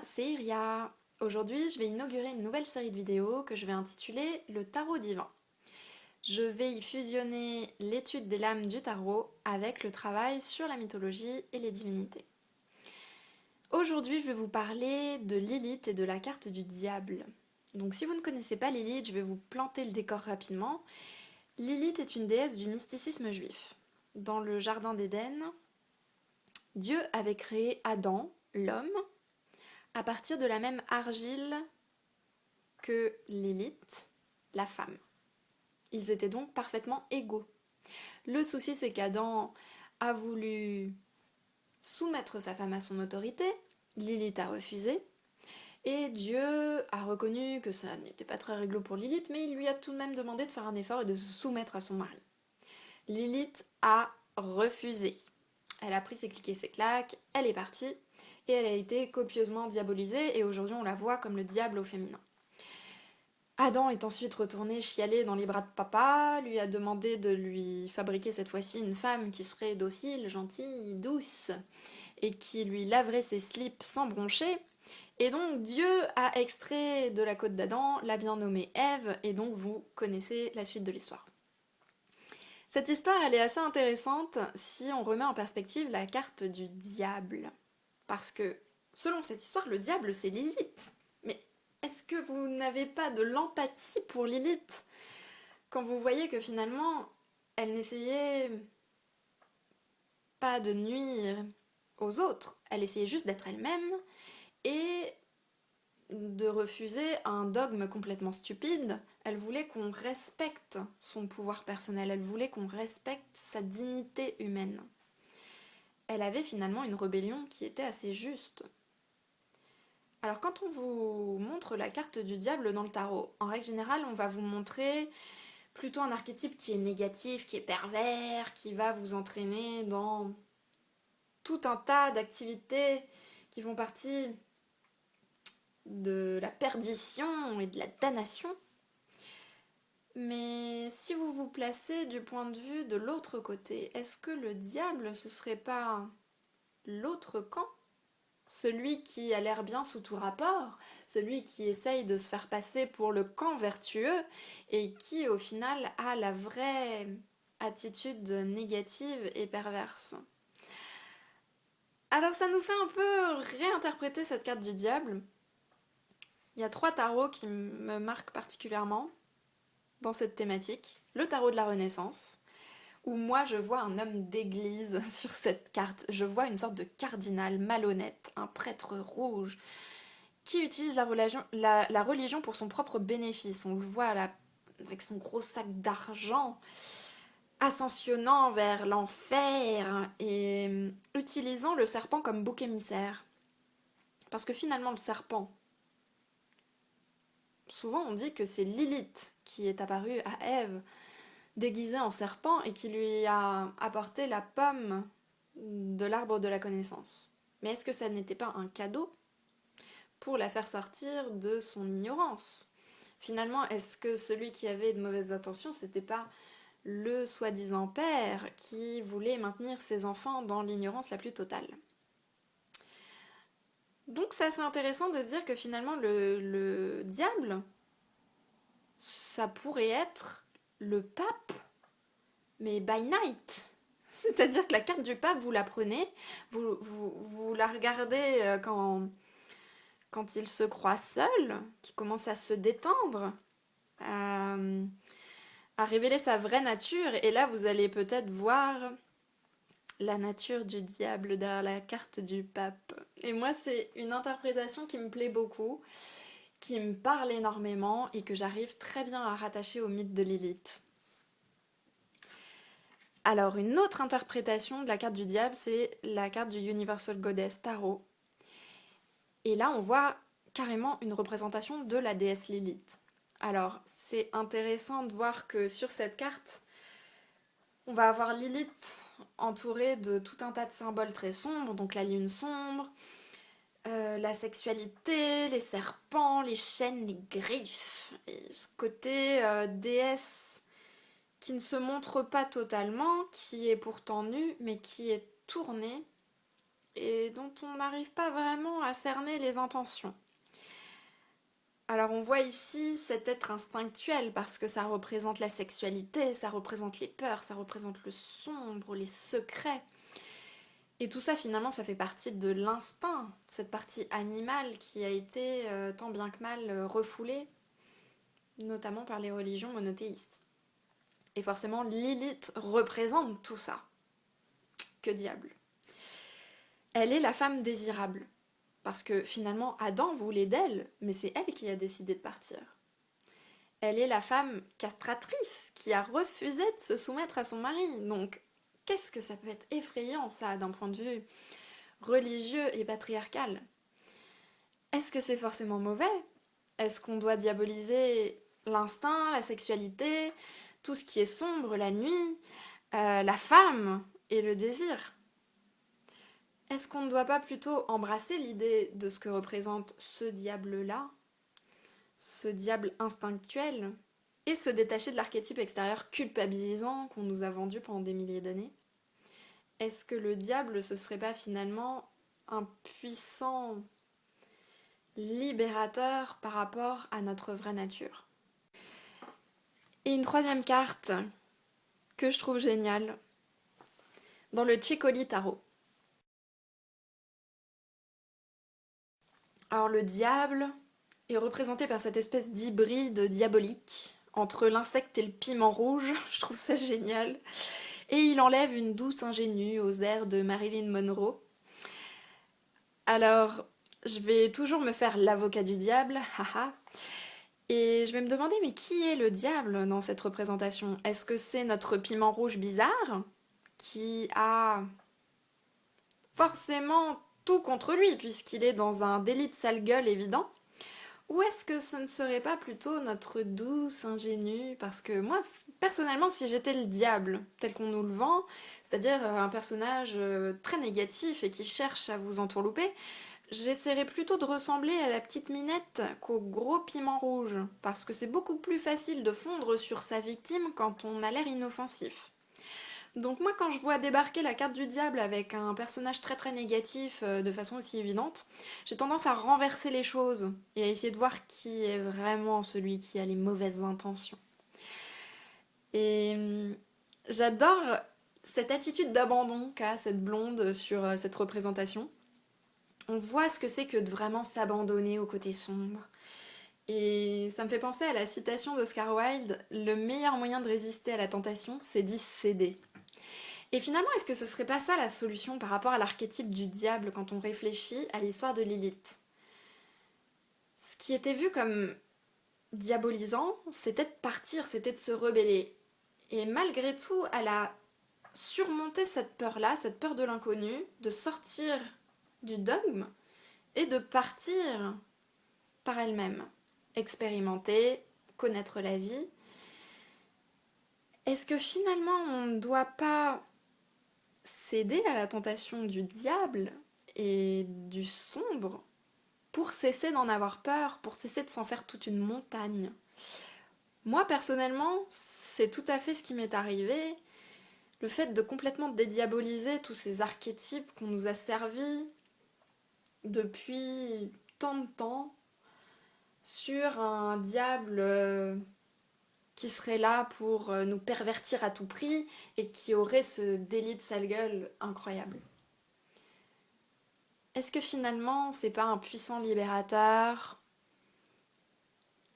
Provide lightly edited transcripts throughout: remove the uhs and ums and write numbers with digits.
c'est Iria. Aujourd'hui, je vais inaugurer une nouvelle série de vidéos que je vais intituler le tarot divin. Je vais y fusionner l'étude des lames du tarot avec le travail sur la mythologie et les divinités. Aujourd'hui, je vais vous parler de Lilith et de la carte du diable. Donc si vous ne connaissez pas Lilith, je vais vous planter le décor rapidement. Lilith est une déesse du mysticisme juif. Dans le jardin d'Éden, Dieu avait créé Adam, l'homme, à partir de la même argile que Lilith, la femme. Ils étaient donc parfaitement égaux. Le souci, c'est qu'Adam a voulu soumettre sa femme à son autorité, Lilith a refusé, et Dieu a reconnu que ça n'était pas très réglo pour Lilith, mais il lui a tout de même demandé de faire un effort et de se soumettre à son mari. Lilith a refusé. Elle a pris ses clics et ses claques, elle est partie, et elle a été copieusement diabolisée, et aujourd'hui on la voit comme le diable au féminin. Adam est ensuite retourné chialer dans les bras de papa, lui a demandé de lui fabriquer cette fois-ci une femme qui serait docile, gentille, douce, et qui lui laverait ses slips sans broncher. Et donc Dieu a extrait de la côte d'Adam, l'a bien nommée Ève, et donc vous connaissez la suite de l'histoire. Cette histoire, elle est assez intéressante si on remet en perspective la carte du diable. Parce que, selon cette histoire, le diable c'est Lilith. Mais est-ce que vous n'avez pas de l'empathie pour Lilith quand vous voyez que finalement, elle n'essayait pas de nuire aux autres, elle essayait juste d'être elle-même et de refuser un dogme complètement stupide. Elle voulait qu'on respecte son pouvoir personnel, elle voulait qu'on respecte sa dignité humaine. Elle avait finalement une rébellion qui était assez juste. Alors quand on vous montre la carte du diable dans le tarot, en règle générale, on va vous montrer plutôt un archétype qui est négatif, qui est pervers, qui va vous entraîner dans tout un tas d'activités qui font partie de la perdition et de la damnation. Mais si vous vous placez du point de vue de l'autre côté, est-ce que le diable ce serait pas l'autre camp? Celui qui a l'air bien sous tout rapport, celui qui essaye de se faire passer pour le camp vertueux et qui au final a la vraie attitude négative et perverse. Alors ça nous fait un peu réinterpréter cette carte du diable. Il y a 3 tarots qui me marquent particulièrement dans cette thématique. Le tarot de la Renaissance, où moi je vois un homme d'église sur cette carte. Je vois une sorte de cardinal malhonnête, un prêtre rouge, qui utilise la religion pour son propre bénéfice. On le voit avec son gros sac d'argent, ascensionnant vers l'enfer et utilisant le serpent comme bouc émissaire. Parce que finalement le serpent, souvent on dit que c'est Lilith qui est apparue à Ève déguisée en serpent et qui lui a apporté la pomme de l'arbre de la connaissance. Mais est-ce que ça n'était pas un cadeau pour la faire sortir de son ignorance? Finalement, est-ce que celui qui avait de mauvaises intentions, c'était pas le soi-disant père qui voulait maintenir ses enfants dans l'ignorance la plus totale? Donc c'est assez intéressant de se dire que finalement le diable, ça pourrait être le pape, mais by night. C'est-à-dire que la carte du pape, vous la prenez, vous la regardez quand il se croit seul, qui commence à se détendre, à, à révéler sa vraie nature, et là vous allez peut-être voir la nature du diable derrière la carte du pape. Et moi c'est une interprétation qui me plaît beaucoup, qui me parle énormément et que j'arrive très bien à rattacher au mythe de Lilith. Alors une autre interprétation de la carte du diable, c'est la carte du Universal Goddess Tarot. Et là on voit carrément une représentation de la déesse Lilith. Alors c'est intéressant de voir que sur cette carte, on va avoir Lilith entourée de tout un tas de symboles très sombres, donc la lune sombre, la sexualité, les serpents, les chaînes, les griffes, et ce côté déesse qui ne se montre pas totalement, qui est pourtant nue, mais qui est tournée et dont on n'arrive pas vraiment à cerner les intentions. Alors on voit ici cet être instinctuel parce que ça représente la sexualité, ça représente les peurs, ça représente le sombre, les secrets. Et tout ça finalement ça fait partie de l'instinct, cette partie animale qui a été tant bien que mal refoulée, notamment par les religions monothéistes. Et forcément Lilith représente tout ça. Que diable. Elle est la femme désirable. Parce que finalement, Adam voulait d'elle, mais c'est elle qui a décidé de partir. Elle est la femme castratrice qui a refusé de se soumettre à son mari. Donc, qu'est-ce que ça peut être effrayant, ça, d'un point de vue religieux et patriarcal? Est-ce que c'est forcément mauvais? Est-ce qu'on doit diaboliser l'instinct, la sexualité, tout ce qui est sombre, la nuit, la femme et le désir? Est-ce qu'on ne doit pas plutôt embrasser l'idée de ce que représente ce diable-là, ce diable instinctuel, et se détacher de l'archétype extérieur culpabilisant qu'on nous a vendu pendant des milliers d'années? Est-ce que le diable, ce serait pas finalement un puissant libérateur par rapport à notre vraie nature? Et une troisième carte que je trouve géniale, dans le Chicory Tarot. Alors le diable est représenté par cette espèce d'hybride diabolique entre l'insecte et le piment rouge, je trouve ça génial. Et il enlève une douce ingénue aux airs de Marilyn Monroe. Alors, je vais toujours me faire l'avocat du diable, haha. Et je vais me demander, mais qui est le diable dans cette représentation? Est-ce que c'est notre piment rouge bizarre, qui a forcément tout contre lui, puisqu'il est dans un délit de sale gueule évident? Ou est-ce que ce ne serait pas plutôt notre douce ingénue? Parce que moi, personnellement, si j'étais le diable, tel qu'on nous le vend, c'est-à-dire un personnage très négatif et qui cherche à vous entourlouper, j'essaierais plutôt de ressembler à la petite Minette qu'au gros piment rouge, parce que c'est beaucoup plus facile de fondre sur sa victime quand on a l'air inoffensif. Donc moi quand je vois débarquer la carte du diable avec un personnage très très négatif de façon aussi évidente, j'ai tendance à renverser les choses et à essayer de voir qui est vraiment celui qui a les mauvaises intentions. Et j'adore cette attitude d'abandon qu'a cette blonde sur cette représentation. On voit ce que c'est que de vraiment s'abandonner au côté sombre. Et ça me fait penser à la citation d'Oscar Wilde, le meilleur moyen de résister à la tentation, c'est d'y céder. Et finalement, est-ce que ce serait pas ça la solution par rapport à l'archétype du diable quand on réfléchit à l'histoire de Lilith? Ce qui était vu comme diabolisant, c'était de partir, c'était de se rebeller. Et malgré tout, elle a surmonté cette peur-là, cette peur de l'inconnu, de sortir du dogme et de partir par elle-même, expérimenter, connaître la vie. Est-ce que finalement on ne doit pas céder à la tentation du diable et du sombre pour cesser d'en avoir peur, pour cesser de s'en faire toute une montagne? Moi personnellement, c'est tout à fait ce qui m'est arrivé. Le fait de complètement dédiaboliser tous ces archétypes qu'on nous a servis depuis tant de temps sur un diable qui serait là pour nous pervertir à tout prix et qui aurait ce délit de sale gueule incroyable. Est-ce que finalement c'est pas un puissant libérateur,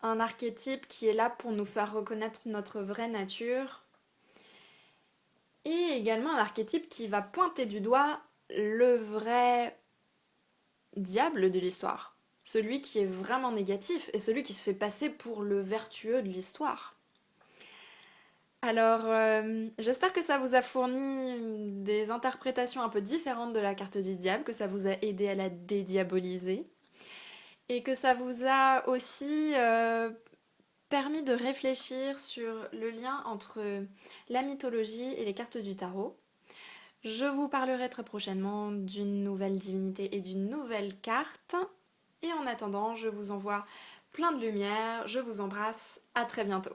un archétype qui est là pour nous faire reconnaître notre vraie nature, et également un archétype qui va pointer du doigt le vrai diable de l'histoire, celui qui est vraiment négatif et celui qui se fait passer pour le vertueux de l'histoire? Alors, j'espère que ça vous a fourni des interprétations un peu différentes de la carte du diable, que ça vous a aidé à la dédiaboliser, et que ça vous a aussi permis de réfléchir sur le lien entre la mythologie et les cartes du tarot. Je vous parlerai très prochainement d'une nouvelle divinité et d'une nouvelle carte, et en attendant, je vous envoie plein de lumière, je vous embrasse, à très bientôt.